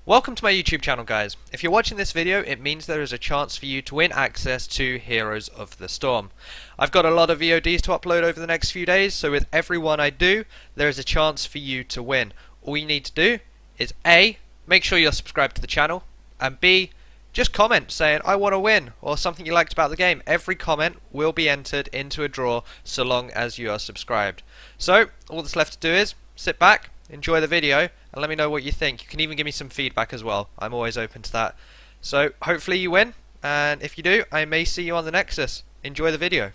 Welcome to my YouTube channel, guys. If you're watching this video, it means there is a chance for you to win access to Heroes of the Storm. I've got a lot of VODs to upload over the next few days, so with every one I do, there is a chance for you to win. All you need to do is A, make sure you're subscribed to the channel, and B, just comment saying I want to win or something you liked about the game. Every comment will be entered into a draw so long as you are subscribed. So, all that's left to do is sit back, enjoy the video, and let me know what you think. You can even give me some feedback as well. I'm always open to that. So hopefully you win, and if you do, I may see you on the Nexus. Enjoy the video.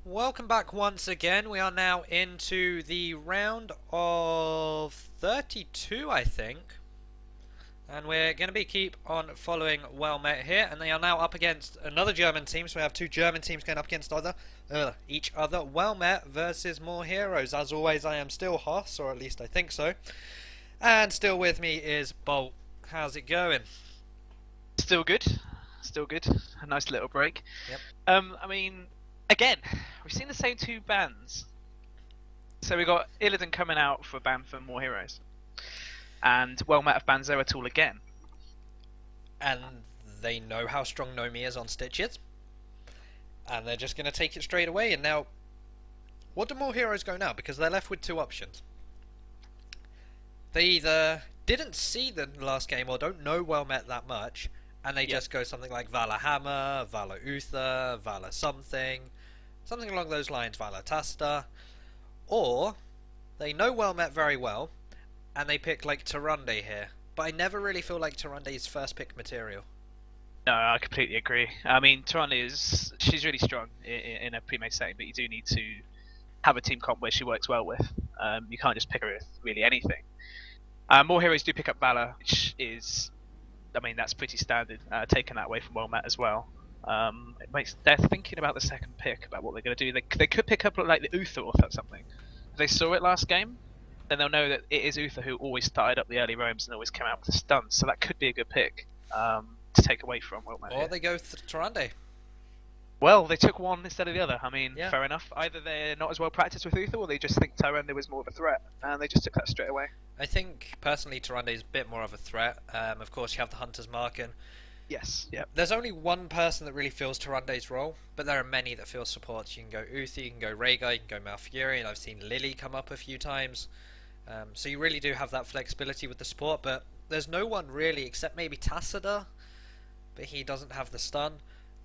Welcome back once again. We are now into the round of 32, I think. And we're going to keep on following WellMet here, and they are now up against another German team. So we have two German teams going up against each other. WellMet versus moreHeroes. As always, I am still Hoss, or at least I think so. And still with me is Bolt. How's it going? Still good. Still good. A nice little break. Yep. I mean, again, we've seen the same two bans. So we got Illidan coming out for a ban for moreHeroes. And WellMet have banned Zeratul again. And they know how strong Nomi is on Stitches. And they're just going to take it straight away. And now, what do moreHeroes go now? Because they're left with two options. They either didn't see the last game or don't know WellMet that much, and they just go something like Valor Hammer, Valor Uther, Valor something along those lines, Valor Tasta. Or they know WellMet very well, and they pick like Tyrande here. But I never really feel like Tyrande's first pick material. No, I completely agree. I mean, Tyrande she's really strong in a pre-made setting, but you do need to have a team comp where she works well with. You can't just pick her with really anything. moreHeroes do pick up Valor, which is, I mean, that's pretty standard. Taking that away from WellMet as well. They're thinking about the second pick, about what they're going to do. They could pick up like the Uther or something. If they saw it last game, then they'll know that it is Uther who always started up the early roams and always came out with a stun. So that could be a good pick to take away from WellMet. Or they go Tyrande. Well, they took one instead of the other. I mean, yeah. Fair enough. Either they're not as well practiced with Uther, or they just think Tyrande was more of a threat, and they just took that straight away. I think, personally, Tyrande is a bit more of a threat. Of course, you have the Hunter's Mark, and yes, yeah. There's only one person that really feels Tyrande's role, but there are many that feel supports. You can go Uther, you can go Rhaegar, you can go Malfurion, and I've seen Lily come up a few times. So you really do have that flexibility with the support, but there's no one really, except maybe Tassadar, but he doesn't have the stun,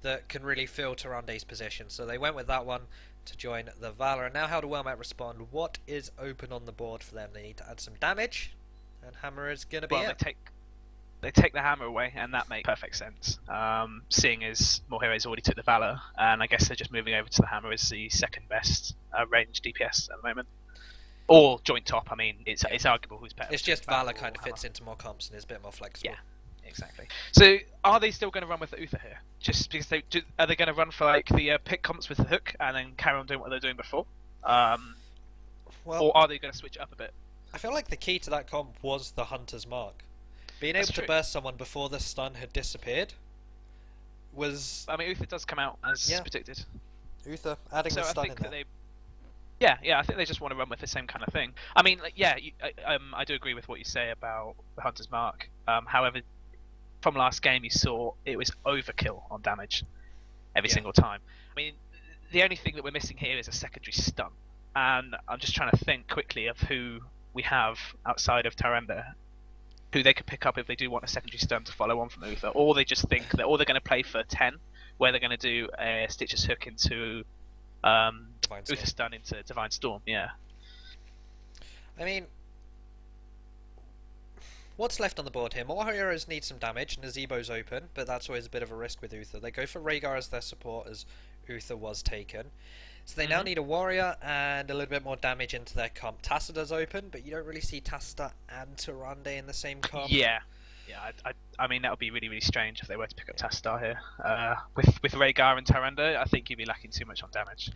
that can really fill Tyrande's position. So they went with that one to join the Valor. And now how do WellMet respond? What is open on the board for them? They need to add some damage, and Hammer is going to be it. They take the Hammer away, and that makes perfect sense. Seeing as moreHeroes already took the Valor, and I guess they're just moving over to the Hammer as the second best range DPS at the moment. Or joint top. I mean, it's arguable who's better. It's just Valor kind of fits into more comps and is a bit more flexible. Yeah, exactly. So, are they still going to run with the Uther here? Just because are they going to run for like the pick comps with the hook and then carry on doing what they're doing before? Or are they going to switch it up a bit? I feel like the key to that comp was the Hunter's Mark. Being able to burst someone before the stun had disappeared was... I mean, Uther does come out as predicted. Uther, adding the stun in there. I think they just want to run with the same kind of thing. I mean, like, I do agree with what you say about the Hunter's Mark. However, from last game you saw it was overkill on damage every single time. I mean, the only thing that we're missing here is a secondary stun. And I'm just trying to think quickly of who we have outside of Tyrande, who they could pick up if they do want a secondary stun to follow on from Uther. Or they just think that, or they're going to play for 10, where they're going to do a Stitcher's Hook into... Uther stun into Divine Storm, yeah. I mean, what's left on the board here? moreHeroes need some damage, Nazebo's open, but that's always a bit of a risk with Uther. They go for Rhaegar as their support, as Uther was taken. So they now need a warrior and a little bit more damage into their comp. Tassadar's open, but you don't really see Tassadar and Tyrande in the same comp. Yeah, I mean, that would be really, really strange if they were to pick up Tassadar here. With Rhaegar and Tyrande, I think you'd be lacking too much on damage.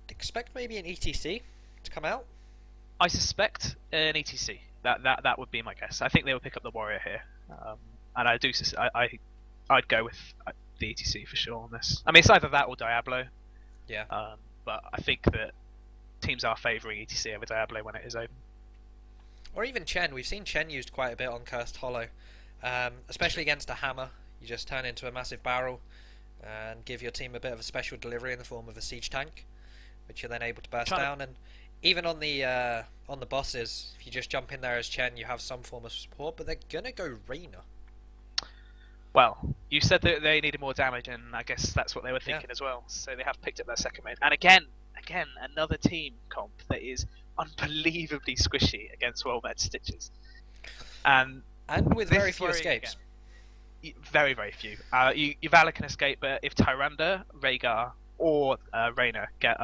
Expect maybe an ETC to come out? I suspect an ETC. That would be my guess. I think they will pick up the warrior here, and I'd go with the ETC for sure on this. I mean, it's either that or Diablo. Yeah. But I think that teams are favouring ETC over Diablo when it is open. Or even Chen. We've seen Chen used quite a bit on Cursed Hollow, especially against a hammer. You just turn into a massive barrel and give your team a bit of a special delivery in the form of a siege tank, which you're then able to burst down. And even on the bosses, if you just jump in there as Chen, you have some form of support, but they're gonna go Reyna. Well, you said that they needed more damage, and I guess that's what they were thinking as well. So they have picked up that second main. And again, another team comp that is unbelievably squishy against WellMet Stitches. And with very few escapes. Again, very, very few. Yuvala can escape, but if Tyrande, Rhaegar, or Reyna get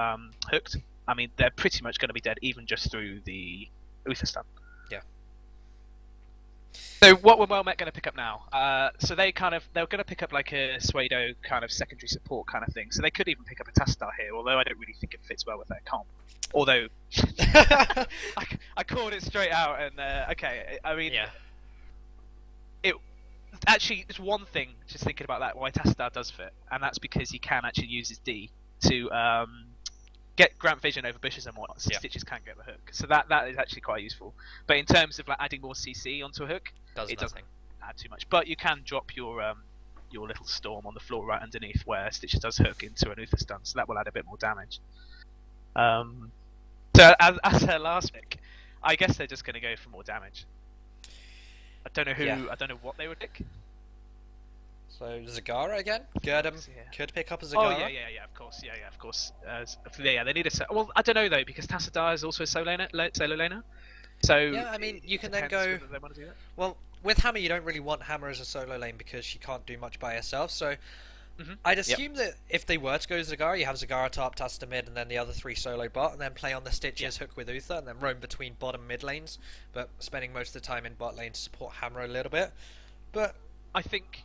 hooked, I mean, they're pretty much going to be dead even just through the Uther stun. Yeah. So what were WellMet going to pick up now? So they're going to pick up like a Suedo kind of secondary support kind of thing. So they could even pick up a Tastar here, although I don't really think it fits well with their comp. Although I called it straight out, and okay, I mean, it actually it's one thing just thinking about that why Tastar does fit, and that's because he can actually use his D to get grant vision over bushes and whatnot, so Stitches can't get the hook. So that is actually quite useful. But in terms of like adding more CC onto a hook, it doesn't add too much. But you can drop your little storm on the floor right underneath where Stitches does hook into an Uther stun, so that will add a bit more damage. So as her last pick, I guess they're just going to go for more damage. I don't know who. I don't know what they would pick. So Zagara again. Gurdam could pick up a Zagara. Oh yeah, of course, of course. They need a. Well, I don't know though because Tassadar is also a solo laner. So yeah, I mean you can then go. They want to do that. Well, with Hammer you don't really want Hammer as a solo lane because she can't do much by herself. So I'd assume that if they were to go Zagara, you have Zagara top, Tasta mid, and then the other three solo bot, and then play on the Stitches hook with Uther, and then roam between bottom mid lanes, but spending most of the time in bot lane to support Hammer a little bit. But I think,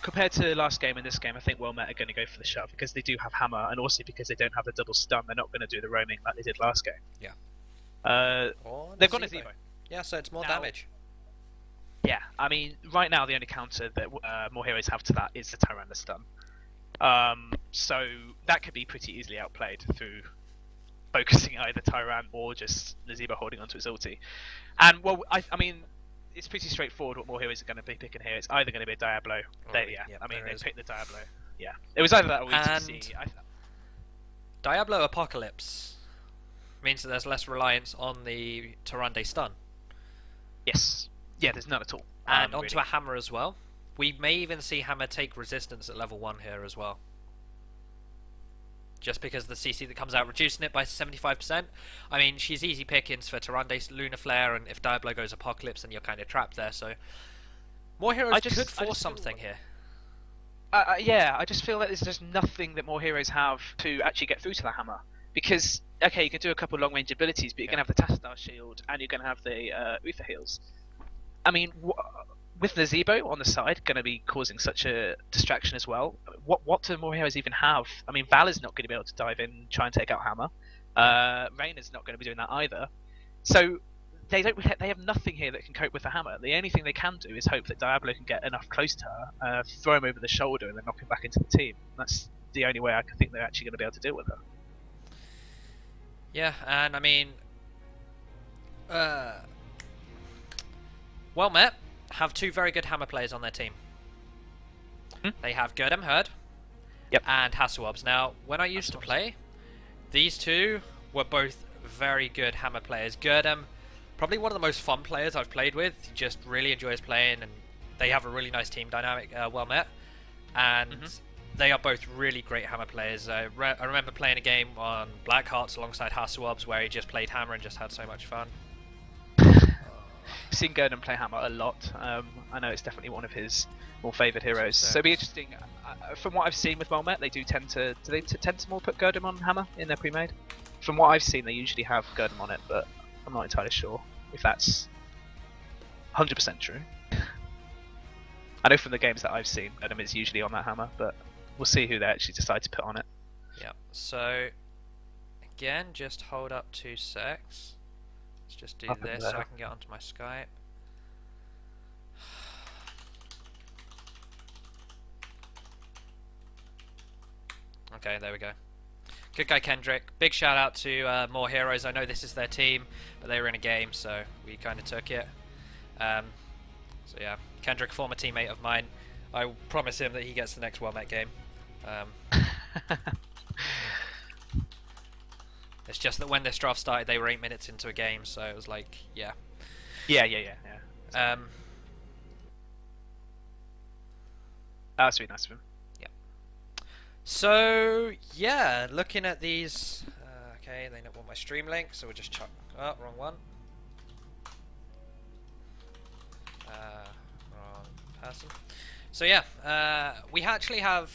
compared to last game and this game, I think WellMet are going to go for the shove because they do have Hammer, and also because they don't have the double stun, they're not going to do the roaming like they did last game. Yeah. They've gone Zebo. Yeah, so it's more damage. Yeah, I mean, right now the only counter that moreHeroes have to that is the Tyrande stun. So that could be pretty easily outplayed through focusing either Tyrande or just Nazebo holding onto his ulti. And, well, I mean, it's pretty straightforward what moreHeroes are going to be picking here. It's either going to be a Diablo. They picked the Diablo. Yeah. It was either that or ETC. Diablo Apocalypse means that there's less reliance on the Tyrande stun. Yes. Yeah, there's none at all. And onto a Hammer as well. We may even see Hammer take resistance at level 1 here as well. Just because the CC that comes out reducing it by 75%. I mean, she's easy pickings for Tyrande's Lunar Flare, and if Diablo goes Apocalypse, then you're kind of trapped there. So moreHeroes could force something here. I just feel like there's just nothing that moreHeroes have to actually get through to the Hammer. Because, okay, you can do a couple long range abilities, but you're going to have the Tastar shield, and you're going to have the Uther heals. I mean, with the Zebo on the side going to be causing such a distraction as well, what do moreHeroes even have? I mean, Valor's not going to be able to dive in and try and take out Hammer. Reyna's not going to be doing that either. So they have nothing here that can cope with the Hammer. The only thing they can do is hope that Diablo can get enough close to her, throw him over the shoulder, and then knock him back into the team. That's the only way I can think they're actually going to be able to deal with her. Yeah, and I mean, WellMet have two very good Hammer players on their team. They have Gurdam Herd and Hasselhobbs. Now, when I used to play, these two were both very good Hammer players. Gurdam, probably one of the most fun players I've played with. He just really enjoys playing, and they have a really nice team dynamic, WellMet. And they are both really great Hammer players. I remember playing a game on Black Hearts alongside Hasselhobbs where he just played Hammer and just had so much fun. I've seen Gurdam play Hammer a lot. I know it's definitely one of his more favoured heroes. So it'll be interesting. From what I've seen with WellMet, they do tend to more put Gurdam on Hammer in their pre-made? From what I've seen, they usually have Gurdam on it, but I'm not entirely sure if that's 100% true. I know from the games that I've seen, Gurdam is usually on that Hammer, but we'll see who they actually decide to put on it. Yeah, so again, just hold up 2 secs. Let's just do this so I can get onto my Skype. Okay, there we go. Good guy, Kendrick. Big shout out to moreHeroes. I know this is their team, but they were in a game, so we kind of took it. So yeah, Kendrick, former teammate of mine. I promise him that he gets the next WellMet game. It's just that when this draft started, they were 8 minutes into a game, so it was like, yeah. Yeah. That's really nice of him. Yeah. So yeah, looking at these. Okay, they don't want my stream link, so we'll just chuck. Oh, wrong one. Wrong person. So yeah, we actually have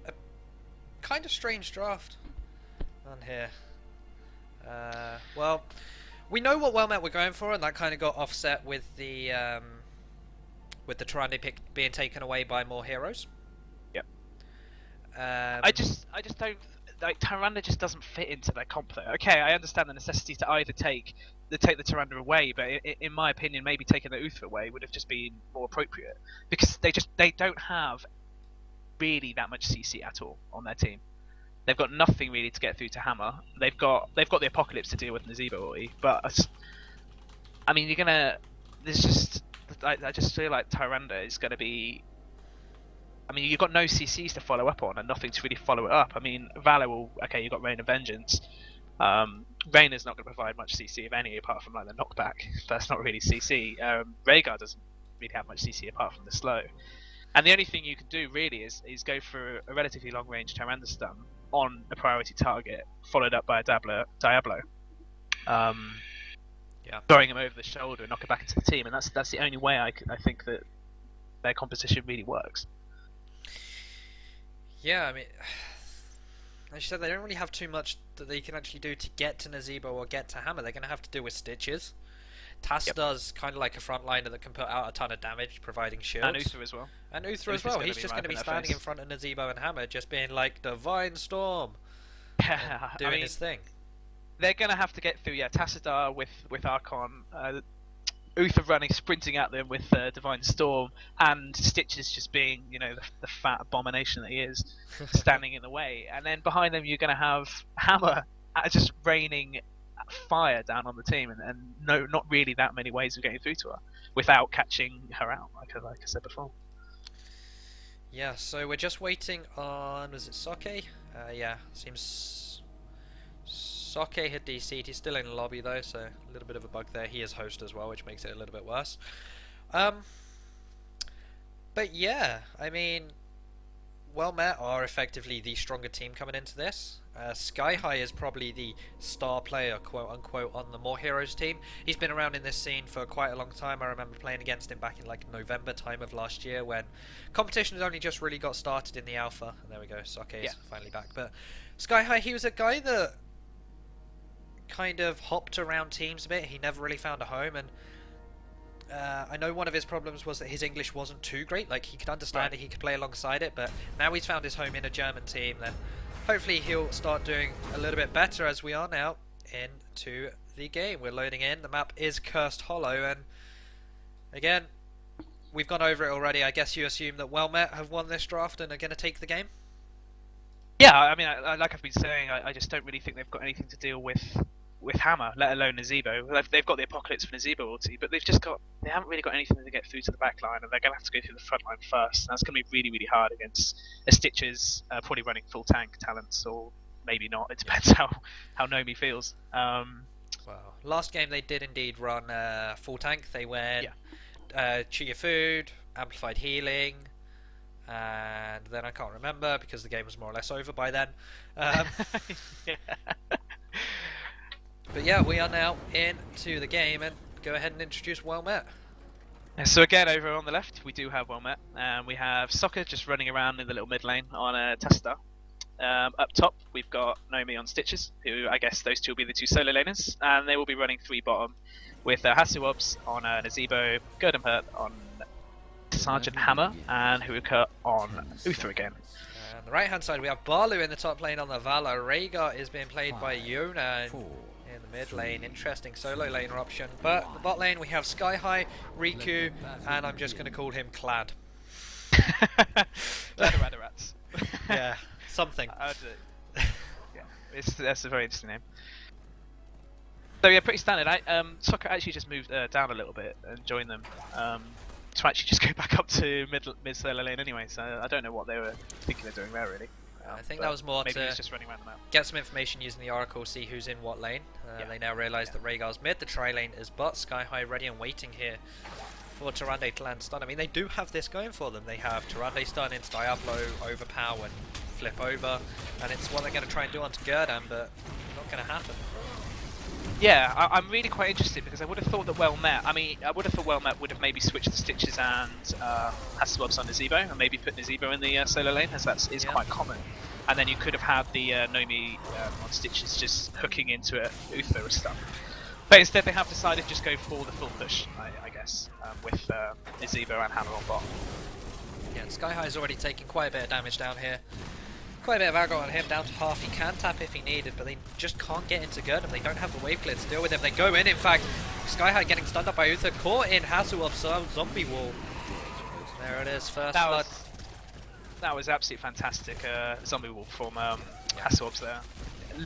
a kind of strange draft on here. Well, we know what WellMet we're going for, and that kind of got offset with the Tyrande pick being taken away by moreHeroes. Yep. I just don't like Tyrande. Just doesn't fit into their comp though. Okay, I understand the necessity to either take the Tyrande away, but in my opinion, maybe taking the Uther away would have just been more appropriate because they don't have really that much CC at all on their team. They've got nothing really to get through to Hammer. They've got the Apocalypse to deal with Nazebo, but I mean, you're gonna. There's just. I just feel like Tyrande is gonna be. I mean, you've got no CCs to follow up on and nothing to really follow it up. I mean, Valor will. Okay, you've got Rain of Vengeance. Rain is not going to provide much CC if any, apart from like the knockback. That's not really CC. Rhaegar doesn't really have much CC apart from the slow. And the only thing you can do really is go for a relatively long range Tyrande stun on a priority target, followed up by a Diablo. Yeah. Throwing him over the shoulder and knock it back into the team, and that's the only way I think that their composition really works. Yeah, I mean, as you said, they don't really have too much that they can actually do to get to Nazebo or get to Hammer. They're going to have to deal with Stitches. Tass does kind of like a frontliner that can put out a ton of damage, providing shields. And Uther as well. And Uther as well. He's just going to be standing in front of Nazebo and Hammer, just being like Divine Storm, doing his thing. They're going to have to get through, Tassadar with Archon, Uther running, sprinting at them with Divine Storm, and Stitches just being, the fat abomination that he is, standing in the way. And then behind them, you're going to have Hammer just raining fire down on the team, and not really that many ways of getting through to her without catching her out, like I said before. Yeah, so we're just waiting on, was it Soke? Yeah, seems Soke had DC'd. He's still in the lobby though, so a little bit of a bug there. He is host as well, which makes it a little bit worse. But yeah, I mean, WellMet are effectively the stronger team coming into this. Skyhigh is probably the star player, quote unquote, on the moreHeroes team. He's been around in this scene for quite a long time. I remember playing against him back in like November time of last year when competition has only just really got started in the alpha. And there we go, Soke is finally back. But Skyhigh, he was a guy that kind of hopped around teams a bit. He never really found a home, and I know one of his problems was that his English wasn't too great. Like, he could understand it, he could play alongside it, but now he's found his home in a German team, then hopefully he'll start doing a little bit better as we are now into the game. We're loading in. The map is Cursed Hollow, and again, we've gone over it already. I guess you assume that WellMet have won this draft and are going to take the game? Yeah, I mean, like I've been saying, I just don't really think they've got anything to deal with Hammer, let alone Nazebo. They've got the Apocalypse for Nazebo ulti, but they haven't really got anything to get through to the back line, and they're going to have to go through the front line first. And that's going to be really, really hard against a Stitches probably running full tank talents, or maybe not. It depends how Nomi feels. Well, last game they did indeed run full tank. They went chew your food, amplified healing, and then I can't remember because the game was more or less over by then. But yeah, we are now into the game, and go ahead and introduce WellMet. So again, over on the left, we do have WellMet, and we have Soccer just running around in the little mid lane on a Tassadar. Up top, we've got Nomi on Stitches, who I guess those two will be the two solo laners, and they will be running 3 bottom with Hasuobs on Nazebo, Gerdemhurt on Sergeant Hammer, and Huuka on Uther again. On the right hand side, we have Barlu in the top lane on the Valor. Rhaegar is being played by Yona in the mid lane. Interesting solo laner option. But the bot lane, we have Skyhigh, Riku, and I'm just going to call him Clad. Rats. Yeah, something. That's a very interesting name. So yeah, pretty standard. Soccer actually just moved down a little bit and joined them to actually just go back up to mid solo lane anyway. So I don't know what they were thinking of doing there really. I think that was more maybe to he's just running around the map. get some information using the Oracle, see who's in what lane. Yeah. They now realise that Rhaegar's mid, the tri-lane is bot, Sky High ready and waiting here for Tyrande to land stun. I mean, they do have this going for them. They have Tyrande stun into Diablo, overpower and flip over, and it's what they're going to try and do onto Gurdan, but not going to happen. Yeah, I'm really quite interested because I would have thought that WellMet, I would have thought WellMet would have maybe switched the Stitches and Hasselhoff's on Nazebo and maybe put Nazebo in the solo lane, as that is quite common. And then you could have had the Nomi on Stitches just hooking into a Uther or stuff. But instead they have decided to just go for the full push, I guess, with Nazebo and Hammer on bot. Yeah, and Sky High's already taken quite a bit of damage down here. Quite a bit of aggro on him, down to half. He can tap if he needed, but they just can't get into Gurdan. They don't have the wave clear to deal with him. They go in fact. Sky High getting stunned up by Uther, caught in Hasselhoff's zombie wall. There it is, first blood. That was absolutely fantastic. Zombie wall from Hasselhoff's there.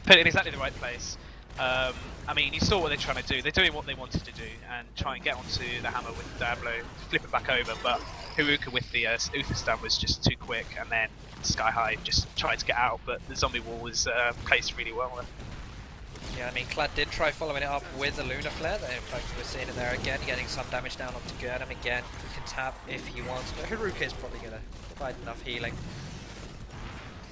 Put it in exactly the right place. I mean, you saw what they're trying to do. They're doing what they wanted to do and try and get onto the hammer with Diablo, flip it back over, but Haruka with the Uther stun was just too quick, and then Sky High just tried to get out, but the zombie wall was placed really well there. Yeah, I mean, Clad did try following it up with the Lunar Flare. In fact, we're seeing it there again, getting some damage down onto Gurdan again. He can tap if he wants, but Haruka is probably going to provide enough healing.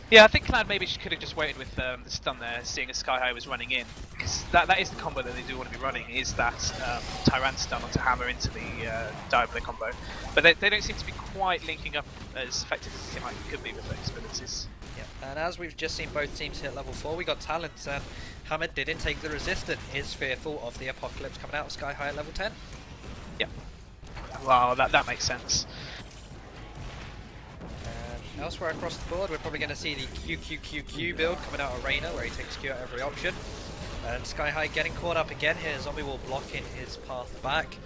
Yeah, I think Clad maybe she could have just waited with the stun there, seeing as Sky High was running in. Because that is the combo that they do want to be running, is that Tyrant stun onto Hammer into the Diablo combo. But they don't seem to be quite linking up as effective as it could be with those abilities. Yeah, and as we've just seen both teams hit level 4, we got talents, and Hammer didn't take the resistant, is fearful of the apocalypse coming out of Sky High at level 10. Yeah. Well, that makes sense. Elsewhere across the board, we're probably going to see the QQQQ build coming out of Reyna, where he takes Q at every option. And Sky High getting caught up again here, Zombie Wall blocking his path back.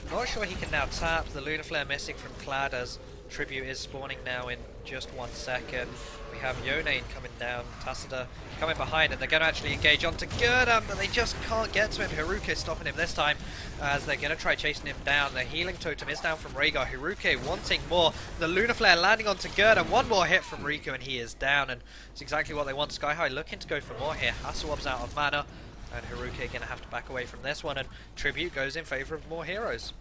I'm not sure he can now tap, the Lunar Flare missing from Clad as Tribute is spawning now in just 1 second. We have Yonane coming down, Tacita coming behind, and they're going to actually engage onto Gurdan, but they just can't get to him. Haruka is stopping him this time as they're going to try chasing him down. The healing totem is down from Rhaegar. Haruka wanting more. The Lunar Flare landing onto Gurdan. One more hit from Riku and he is down, and it's exactly what they want. Sky High looking to go for more here. Hasselhoff's out of mana, and Haruka going to have to back away from this one, and Tribute goes in favour of moreHeroes.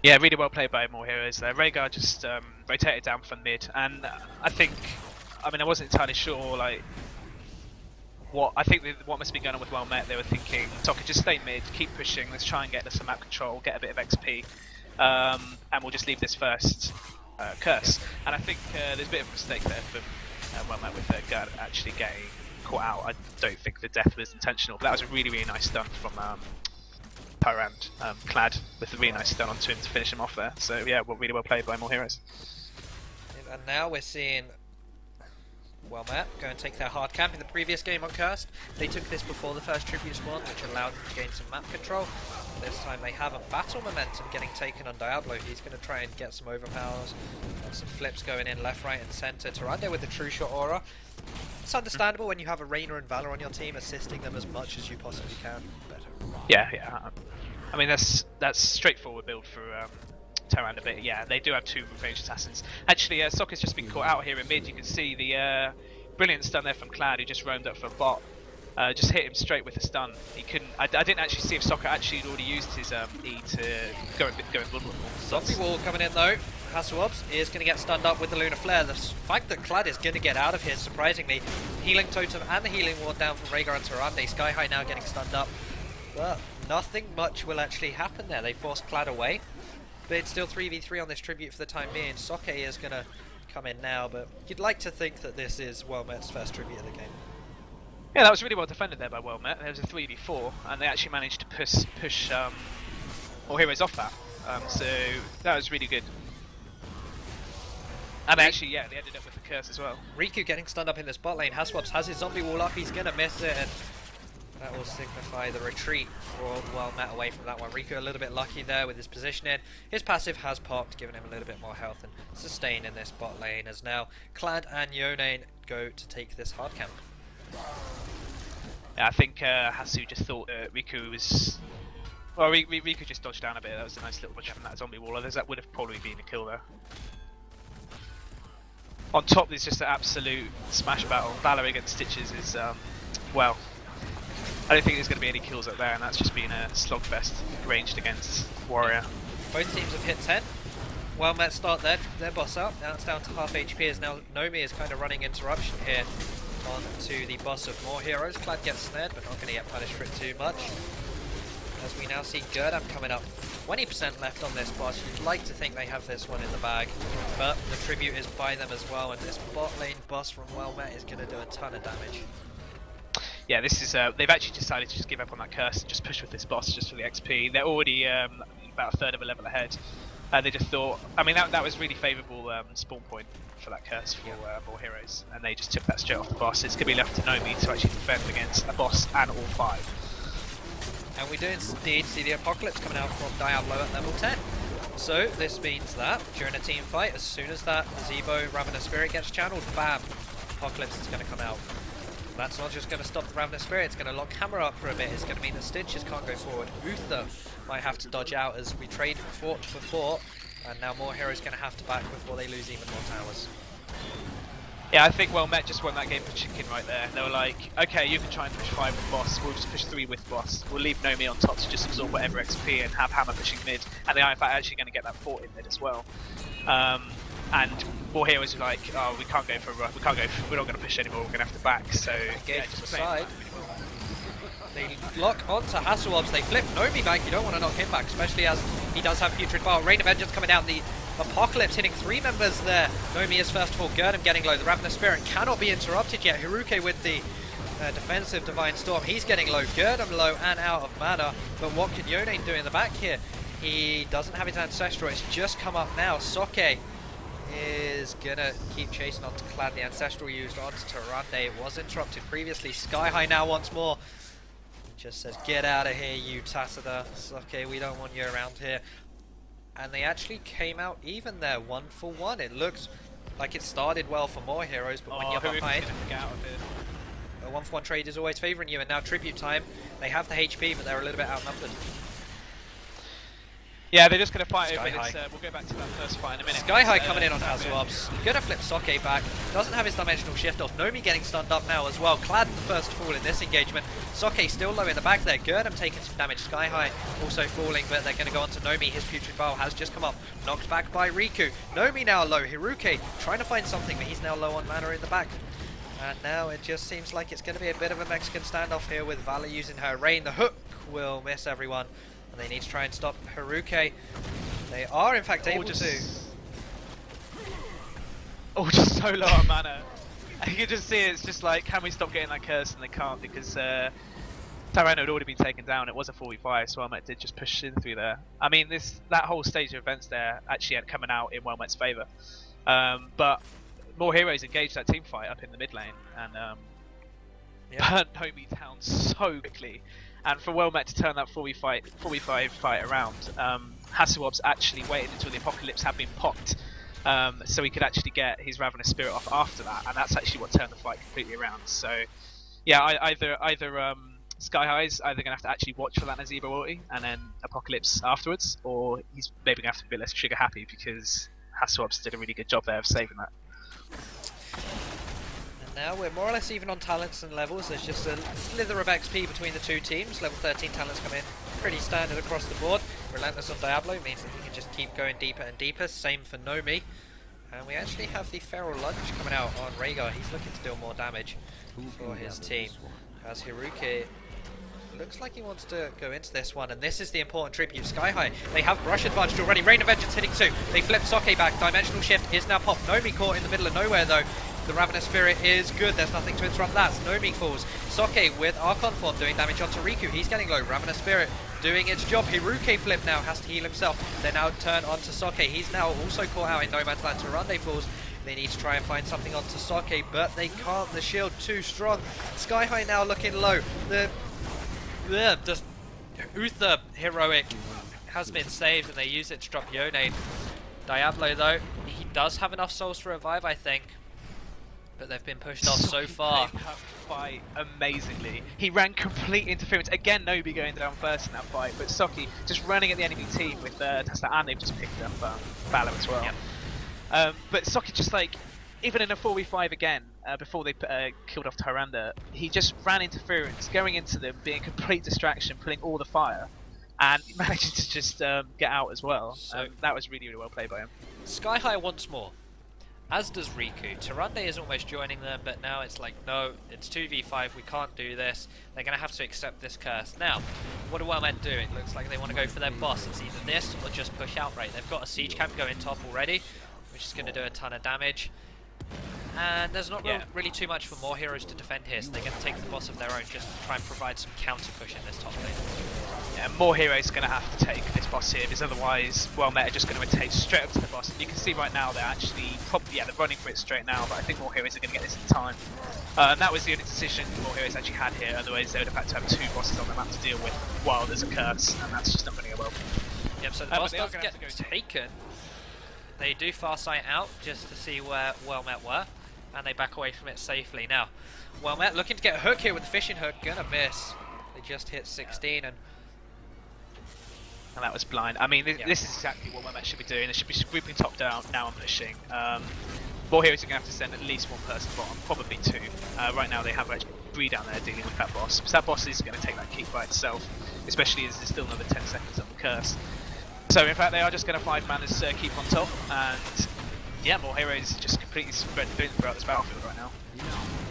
Yeah, really well played by moreHeroes there. Rhaegar just rotated down from mid, and I wasn't entirely sure, like, what must be going on with WellMet. They were thinking, Tokka, just stay mid, keep pushing, let's try and get some map control, get a bit of XP, and we'll just leave this first curse. And I think there's a bit of a mistake there from WellMet with their gun actually getting caught out. I don't think the death was intentional, but that was a really, really nice stun from Tyrant, Clad with a really nice stun onto him to finish him off there. So yeah, really well played by moreHeroes. And now we're seeing WellMet go and take their hard camp. In the previous game on Cursed, they took this before the first Tribute spawn, which allowed them to gain some map control. This time they have a battle momentum getting taken on Diablo. He's going to try and get some overpowers, and some flips going in left, right and centre. Tyrande with the True Shot aura. It's understandable when you have a Reyna and Valor on your team, assisting them as much as you possibly can. Yeah. I mean, that's straightforward build for Tyrande, but yeah, they do have 2 ranged assassins. Actually, Sokka's just been caught out here in mid. You can see the brilliant stun there from Clad, who just roamed up for a bot. Just hit him straight with a stun. He couldn't. I didn't actually see if Sokka actually had already used his E to go invulnerable. Zombie Wall coming in though. Hasselhoff is going to get stunned up with the Lunar Flare. The fact that Clad is going to get out of here, surprisingly. Healing Totem and the Healing Ward down from Rhaegar and Tyrande. Sky High now getting stunned up. Well, nothing much will actually happen there. They forced Clad away. But it's still 3v3 on this Tribute for the time being. Soke is going to come in now, but you'd like to think that this is WellMet's first Tribute of the game. Yeah, that was really well defended there by WellMet. There was a 3v4, and they actually managed to push moreHeroes off that. So that was really good. And actually, yeah, they ended up with a curse as well. Riku getting stunned up in this bot lane. Hasselhoff has his zombie wall up. He's going to miss it, and that will signify the retreat for WellMet away from that one. Riku a little bit lucky there with his positioning. His passive has popped, giving him a little bit more health and sustain in this bot lane, as now Clad and Yonane go to take this hard camp. Yeah, I think Hasu just thought that Riku was. Well, Riku just dodged down a bit. That was a nice little dodge from that zombie wall. That would have probably been a kill there. On top, there's just an absolute smash battle. Valor against Stitches is, well, I don't think there's going to be any kills up there, and that's just been a slogfest ranged against Warrior. Both teams have hit 10. WellMet start their boss out. Now it's down to half HP as now Nomi is kind of running interruption here onto the boss of moreHeroes. Clad gets snared, but not going to get punished for it too much. As we now see Gerdam coming up. 20% left on this boss. You'd like to think they have this one in the bag, but the tribute is by them as well, and this bot lane boss from WellMet is going to do a ton of damage. Yeah, this is they've actually decided to just give up on that curse and just push with this boss just for the XP. They're already about a third of a level ahead. They just thought, I mean, that was really favourable spawn point for that curse for moreHeroes, and they just took that straight off the boss. It's going to be left to Nomi to actually defend against a boss and all 5. And we do indeed see the Apocalypse coming out from Diablo at level 10. So this means that during a team fight, as soon as that Zebo Ravenous Spirit gets channeled, bam, Apocalypse is going to come out. That's not just going to stop the Ravenous Spirit, it's going to lock Hammer up for a bit. It's going to mean that Stitches can't go forward. Uther might have to dodge out as we trade fort for fort, and now moreHeroes going to have to back before they lose even more towers. Yeah, I think WellMet just won that game for chicken right there. They were like, okay, you can try and push 5 with boss, we'll just push 3 with boss. We'll leave Nomi on top to just absorb whatever XP and have Hammer pushing mid. And they are in fact actually going to get that fort in mid as well. And moreHeroes are like, oh, we can't go for a rush, we're not going to push anymore, we're going to have to back. So, Engage yeah, to just the playing side. They lock onto Hasselhoffs, they flip Nomi back, you don't want to knock him back, especially as he does have Putrid Bar. Rain of Vengeance coming down, the Apocalypse hitting 3 members there. Nomi is first of all, Gerdam getting low, the Ravenous Spirit cannot be interrupted yet. Hiruke with the defensive Divine Storm, he's getting low, Gerdam low and out of mana, but what can Yone do in the back here? He doesn't have his Ancestral, it's just come up now. Soke is gonna keep chasing onto Clad, the Ancestral used onto Tyrande, it was interrupted previously. Sky High now once more. Just says, get out of here, you Tassada. Soke, we don't want you around here. And they actually came out even there, 1 for 1. It looks like it started well for moreHeroes, but when you're behind, a 1 for 1 trade is always favouring you. And now tribute time, they have the HP, but they're a little bit outnumbered. Yeah, they're just going to fight over this. We'll go back to that first fight in a minute. Sky High coming in on Hasselhoffs. Gonna flip Soke back. Doesn't have his dimensional shift off. Nomi getting stunned up now as well. Clad the first to fall in this engagement. Soke still low in the back there. Gerdam taking some damage. Sky High also falling, but they're going to go on to Nomi. His Putrid Bow has just come up. Knocked back by Riku. Nomi now low. Hiruke trying to find something, but he's now low on mana in the back. And now it just seems like it's going to be a bit of a Mexican standoff here with Valor using her Rain. The hook will miss everyone. They need to try and stop Hiruke. They are in fact able to. Oh, just so low on mana. You can just see it's just like, can we stop getting that curse? And they can't because Tyrande had already been taken down. It was a 45, so WellMet did just push in through there. I mean, that whole stage of events there actually had coming out in WellMet's favour. But moreHeroes engaged that team fight up in the mid lane and burnt Nomi down so quickly. And for WellMet to turn that 45 fight around, Hasselhoffs actually waited until the Apocalypse had been popped, so he could actually get his Ravenous Spirit off after that, and that's actually what turned the fight completely around. So, yeah, either Sky High's either going to have to actually watch for that Nazebo ulti, and then Apocalypse afterwards, or he's maybe going to have to be a bit less trigger happy because Hasselhoffs did a really good job there of saving that. Now we're more or less even on talents and levels. There's just a slither of XP between the two teams. Level 13 talents come in pretty standard across the board. Relentless on Diablo means that he can just keep going deeper and deeper. Same for Nomi. And we actually have the Feral Lunge coming out on Rhaegar. He's looking to deal more damage for his team. As Hiruke looks like he wants to go into this one, and this is the important tribute. Sky High, they have brush advantage already. Rain of Vengeance hitting 2. They flip Soke back. Dimensional Shift is now popped. Nomi caught in the middle of nowhere though. The Ravenous Spirit is good, there's nothing to interrupt that. Nomi falls. Soke with Archon Form doing damage onto Riku. He's getting low. Ravenous Spirit doing its job. Hiruke flip now, has to heal himself. They now turn onto Soke. He's now also caught out in No Man's Land. Tyrande falls. They need to try and find something onto Soke, but they can't. The shield too strong. Sky High now looking low. Just Uther heroic has been saved, and they use it to drop Yone. Diablo though, he does have enough souls to revive, I think. But they've been pushed off so far. fight amazingly. He ran complete interference. Again, Nobi going down first in that fight, but Soki just running at the enemy team with Tesla, and they've just picked up Valor as well. Yep. But Soki just like, even in a 4v5 again, before they killed off Tyrande, he just ran interference, going into them, being a complete distraction, pulling all the fire, and managing to just get out as well. So that was really, really well played by him. Sky High once more, as does Riku. Tyrande is almost joining them, but now it's like, no, it's 2v5, we can't do this. They're going to have to accept this curse. Now, what do WellMet do? It looks like they want to go for their boss. It's either this or just push outright. They've got a siege camp going top already, which is going to do a ton of damage. And there's not really too much for moreHeroes to defend here, so they're going to take the boss of their own just to try and provide some counter push in this top lane. Yeah, moreHeroes are going to have to take this boss here, because otherwise WellMet are just going to rotate straight up to the boss. And you can see right now they're actually probably, they're running for it straight now, but I think moreHeroes are going to get this in time. And that was the only decision moreHeroes actually had here, otherwise they would have had to have 2 bosses on the map to deal with while there's a curse, and that's just not going to go well. Yep, so the boss does get taken. They do Farsight out just to see where WellMet were, and they back away from it safely. Now, WellMet looking to get a hook here with the fishing hook, gonna miss. They just hit 16 and that was blind. I mean, this is exactly what WellMet should be doing. They should be grouping top down now and pushing. moreHeroes are going to have to send at least 1 person bottom, probably 2. Right now they have actually 3 down there dealing with that boss. So that boss is going to take that keep by itself, especially as there's still another 10 seconds on the curse. So in fact they are just going to 5-man as keep on top, and yeah, moreHeroes just completely spread thin throughout this battlefield right now.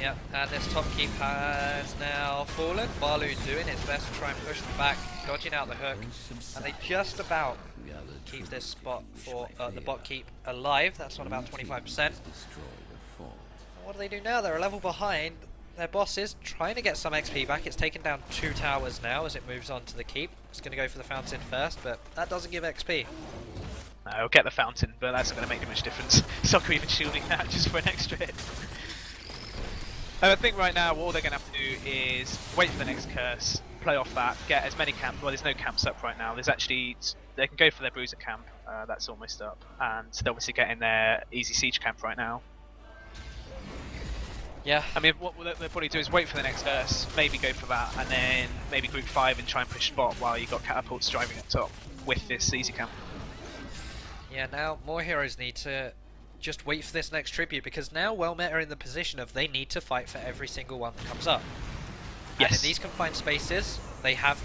Yep, and this top keep has now fallen. Balu doing its best to try and push them back, dodging out the hook, and they just about keep this spot for the bot keep alive. That's on about 25%. What do they do now? They're a level behind. Their boss is trying to get some XP back. It's taken down 2 towers now as it moves on to the keep. It's going to go for the fountain first, but that doesn't give XP. No, it'll get the fountain, but that's not going to make much difference. Soccer even shielding that just for an extra hit. I think right now all they're going to have to do is wait for the next curse, play off that, get as many camps. Well, there's no camps up right now. There's actually, they can go for their bruiser camp. That's almost up, and they're obviously getting their easy siege camp right now. Yeah. I mean, what they'll probably do is wait for the next curse, maybe go for that, and then maybe group 5 and try and push spot while you've got catapults driving up top with this easy camp. Yeah, now moreHeroes need to just wait for this next tribute, because now WellMet are in the position of they need to fight for every single one that comes up. Yes. And in these confined spaces, they have,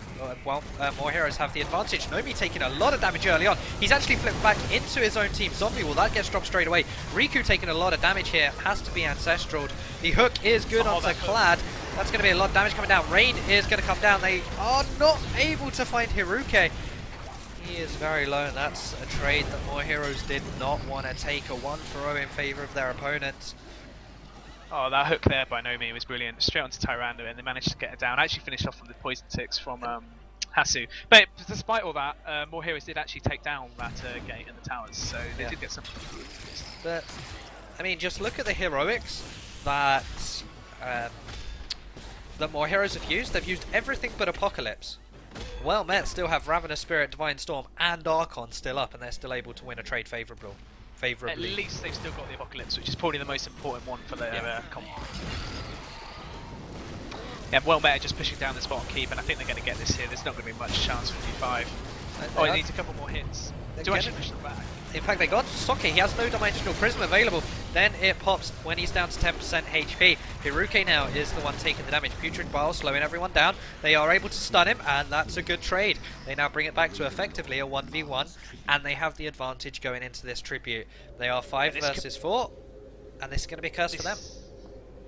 moreHeroes have the advantage. Nomi taking a lot of damage early on. He's actually flipped back into his own team. Zombie, well, that gets dropped straight away. Riku taking a lot of damage here. Has to be Ancestral. The hook is good onto Clad. That's going to be a lot of damage coming down. Rain is going to come down. They are not able to find Hiruke. He is very low, and that's a trade that moreHeroes did not want to take. A 1-for-0 in favour of their opponents. Oh, that hook there by Nomi was brilliant. Straight onto Tyrande, and they managed to get it down. Actually finished off with the poison ticks from Hasu. But despite all that, moreHeroes did actually take down that gate in the towers, so they did get something. But, I mean, just look at the heroics that that moreHeroes have used. They've used everything but Apocalypse. WellMet still have Ravenous Spirit, Divine Storm, and Archon still up, and they're still able to win a trade favorably. At least they've still got the Apocalypse, which is probably the most important one for their comp. Yeah, WellMet are just pushing down this bottom keep, and I think they're going to get this here. There's not going to be much chance for G5. Oh, he needs a couple more hits to actually push them back. In fact, they got Soke. He has no Dimensional Prism available. Then it pops when he's down to 10% HP. Hiruke now is the one taking the damage. Putrid Bile slowing everyone down. They are able to stun him, and that's a good trade. They now bring it back to effectively a 1v1, and they have the advantage going into this tribute. They are 5 versus 4, and this is going to be a curse for them.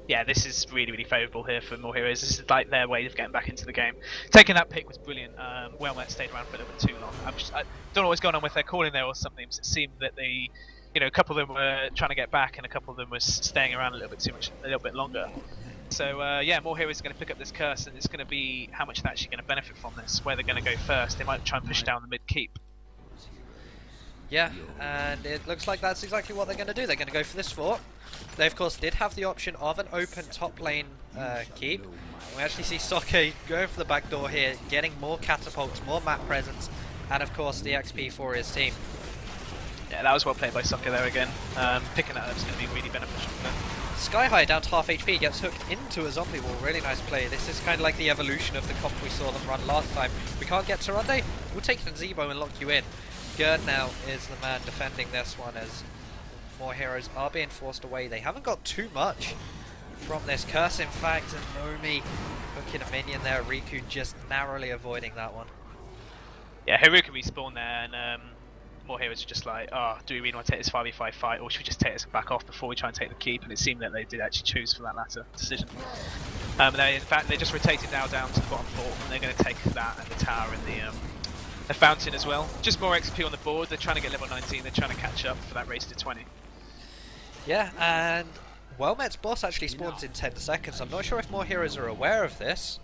Yeah, this is really, really favourable here for moreHeroes. This is like their way of getting back into the game. Taking that pick was brilliant. WellMet stayed around for a little bit too long. I don't know what's going on with their calling there or something. It seemed that they, a couple of them were trying to get back, and a couple of them was staying around a little bit longer. So yeah, moreHeroes are going to pick up this curse, and it's going to be how much they're actually going to benefit from this. Where they're going to go first. They might try and push down the mid keep. Yeah, and it looks like that's exactly what they're going to do. They're going to go for this fort. They, of course, did have the option of an open top lane keep. We actually see Soke going for the back door here, getting more catapults, more map presence, and, of course, the XP for his team. Yeah, that was well played by Soke there again. Picking that up is going to be really beneficial for them. Sky High down to half HP, gets hooked into a zombie wall. Really nice play. This is kind of like the evolution of the comp we saw them run last time. We can't get to Runde, we'll take the Zebo and lock you in. Gerd now is the man defending this one as moreHeroes are being forced away. They haven't got too much from this curse, in fact, and Nomi hooking a minion there. Riku just narrowly avoiding that one. Yeah, Haruka respawned there, and moreHeroes are just like, oh, do we really want to take this 5v5 fight, or should we just take this back off before we try and take the keep? And it seemed that they did actually choose for that latter decision. In fact, they just rotated now down to the bottom fort, and they're going to take that and the tower and the fountain as well. Just more XP on the board. They're trying to get level 19. They're trying to catch up for that race to 20. Yeah, and WellMet's boss actually spawns in 10 seconds. I'm not sure if moreHeroes are aware of this,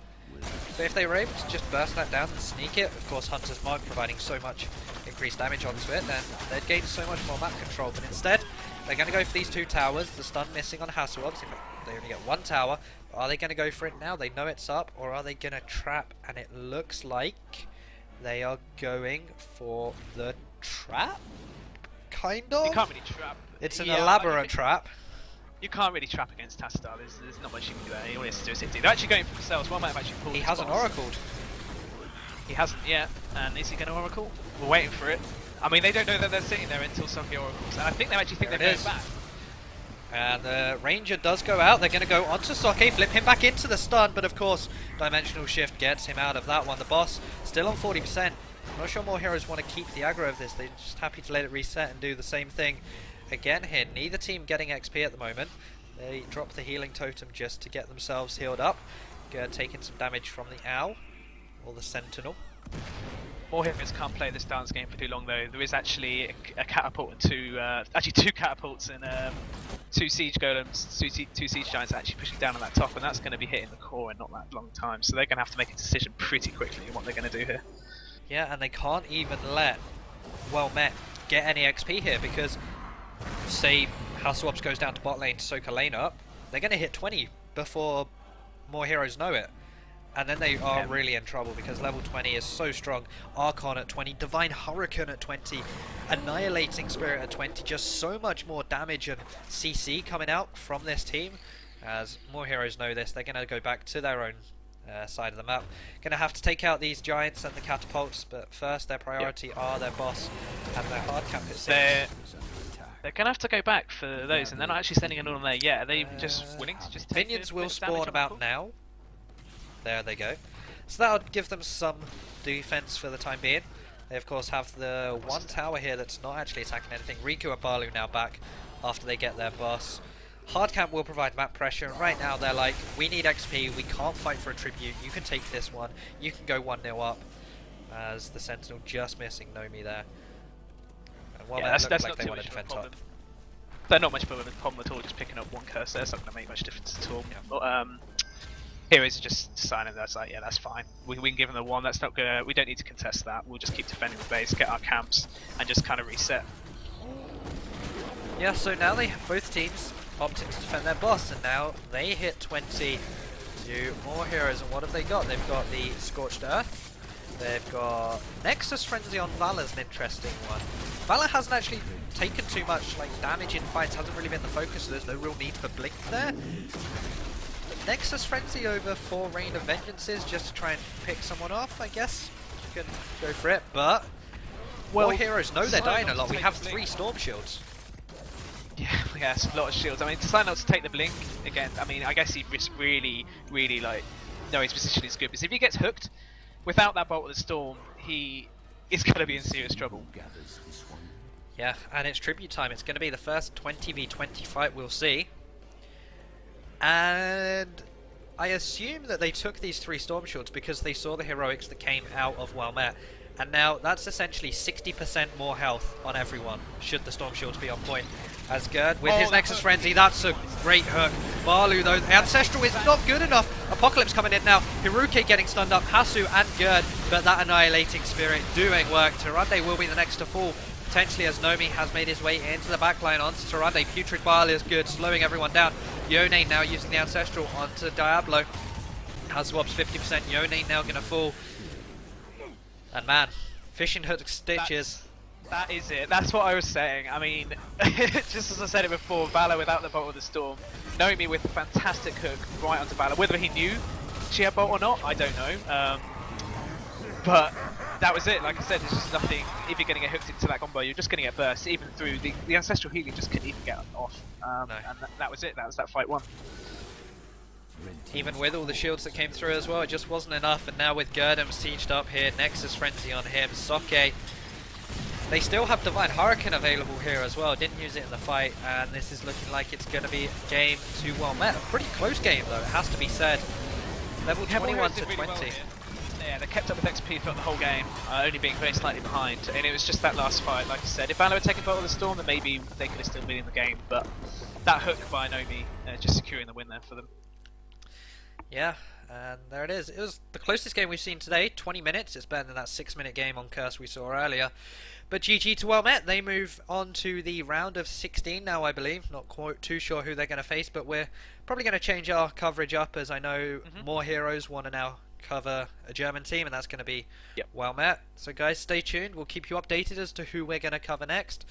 but if they were able to just burst that down and sneak it, of course Hunter's Mark providing so much increased damage onto it, then they'd gain so much more map control. But instead, they're going to go for these two towers. The stun missing on Hasselhoffs. They only get one tower. Are they going to go for it now? They know it's up, or are they going to trap? And it looks like they are going for the trap, kind of. You can't really trap. It's an elaborate trap. You can't really trap against Tassadar. There's not much you can do there. All he has to do is hit it. They're actually going for themselves. One might have actually pulled. He hasn't oracled. He hasn't yet. And is he going to oracle? We're waiting for it. I mean, they don't know that they're sitting there until somebody oracles. And I think they actually think they're going back. And the Ranger does go out. They're going to go onto Soke, flip him back into the stun. But of course, Dimensional Shift gets him out of that one. The boss still on 40%. I'm not sure moreHeroes want to keep the aggro of this. They're just happy to let it reset and do the same thing again here. Neither team getting XP at the moment. They drop the healing totem just to get themselves healed up. Taking some damage from the Owl or the Sentinel. moreHeroes can't play this dance game for too long though. There is actually a catapult and two catapults and two siege golems, two siege giants actually pushing down on that top, and that's going to be hitting the core in not that long time. So they're going to have to make a decision pretty quickly on what they're going to do here. Yeah, and they can't even let WellMet get any XP here because, say, Hasselhoffs goes down to bot lane to soak a lane up, they're going to hit 20 before moreHeroes know it. And then they are really in trouble because level 20 is so strong. Archon at 20, Divine Hurricane at 20, Annihilating Spirit at 20. Just so much more damage and CC coming out from this team. As moreHeroes know this, they're going to go back to their own side of the map. Going to have to take out these giants and the catapults, but first their priority are their boss and their hard cap at 6. They're going to have to go back for those, and they're not actually sending anyone there yet. Are they just willing to just take Minions will spawn about now. There they go. So that'll give them some defense for the time being. They of course have the one tower here that's not actually attacking anything. Riku and Balu now back after they get their boss. Hardcamp will provide map pressure. Right now they're like, we need XP, we can't fight for a tribute, you can take this one, you can go 1-0 up. As the Sentinel just missing Nomi there. And while that's like they want to defend top. They're not much of a problem at all, just picking up one curse there, it's not going to make much difference at all. But, Heroes are just silent. That's like, yeah, that's fine. We can give them the one. That's not gonna. We don't need to contest that. We'll just keep defending the base, get our camps, and just kind of reset. Yeah. So now both teams opted to defend their boss, and now they hit 20 to moreHeroes. And what have they got? They've got the Scorched Earth. They've got Nexus Frenzy on Valor's an interesting one. Valor hasn't actually taken too much damage in fights. Hasn't really been the focus. So there's no real need for Blink there. Nexus Frenzy over 4 Rain of Vengeances just to try and pick someone off, I guess. You can go for it, but moreHeroes know they're dying a lot. We have 3 Storm Shields. Yeah, yes, a lot of shields. I mean, to decide not to take the Blink, again, I mean, I guess he'd risk really know his position is good. Because if he gets hooked, without that Bolt of the Storm, he is going to be in serious trouble. Yeah, and it's tribute time. It's going to be the first 20v20 fight we'll see. And I assume that they took these 3 Storm Shields because they saw the heroics that came out of WellMet. And now that's essentially 60% more health on everyone, should the Storm Shields be on point. As Gerd, with his Nexus Frenzy, that's a great hook. Balu though, the Ancestral is not good enough. Apocalypse coming in now, Hiruke getting stunned up, Hasu and Gerd, but that Annihilating Spirit doing work. Tyrande will be the next to fall. Potentially as Nomi has made his way into the backline onto Tyrande. Putrid Bile is good, slowing everyone down. Yone now using the Ancestral onto Diablo. Hasselhoffs 50%, Yone now going to fall. And man, fishing hook stitches. That is it. That's what I was saying. I mean, just as I said it before, Valor without the Bolt of the Storm, Nomi with a fantastic hook right onto Valor. Whether he knew she had Bolt or not, I don't know. But that was it. Like I said, there's just nothing. If you're going to get hooked into that combo, you're just going to get burst. Even through the Ancestral Healing, just couldn't even get off. No. And that was it. That was that fight one. Even with all the shields that came through as well, it just wasn't enough. And now with Gurdam sieged up here, Nexus Frenzy on him, Soke. They still have Divine Hurricane available here as well. Didn't use it in the fight, and this is looking like it's going to be a game to WellMet. A pretty close game though, it has to be said. Level 21 to 20. Well, yeah, they kept up with XP throughout the whole game, only being very slightly behind. And it was just that last fight, like I said. If Valor had taken Bolt of the Storm, then maybe they could have still been in the game. But that hook by Nomi, just securing the win there for them. Yeah, and there it is. It was the closest game we've seen today, 20 minutes. It's better than that 6-minute game on Curse we saw earlier. But GG to WellMet. They move on to the round of 16 now, I believe. Not quite too sure who they're going to face, but we're probably going to change our coverage up, as I know moreHeroes want to now cover a German team, and that's going to be WellMet. So guys, stay tuned. We'll keep you updated as to who we're going to cover next,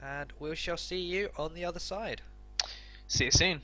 and we shall see you on the other side. See you soon.